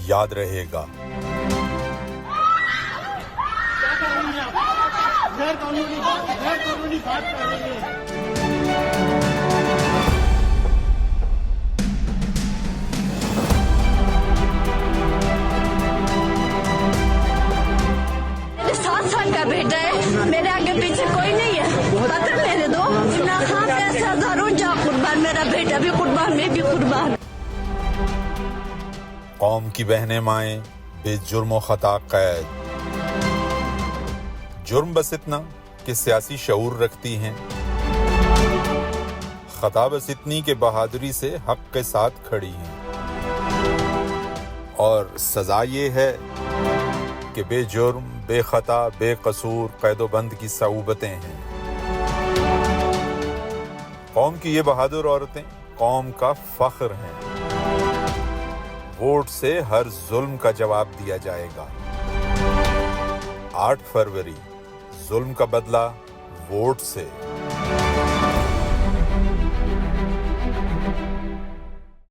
याद रहेगा। मेरे 7 साल का बेटा है, मेरे आगे पीछे कोई नहीं है, पत्थर मेरे दो ना खां पैसा हजारों जा कुर्बान, मेरा बेटा भी कुर्बान, मैं भी कुर्बान। कौम की बहनें माएं बेजुर्म व खता कैद। जुर्म बस इतना कि सियासी शऊर रखती हैं, खता बस इतनी कि बहादुरी से हक के साथ खड़ी हैं, और सजा ये है कि बेजुर्म, बेखता, बेकसूर कैदोबंद की सऊबतें हैं। कौम की ये बहादुर औरतें कौम का फख्र हैं। वोट से हर जुल्म का जवाब दिया जाएगा। 8 फरवरी जुल्म का बदला वोट से।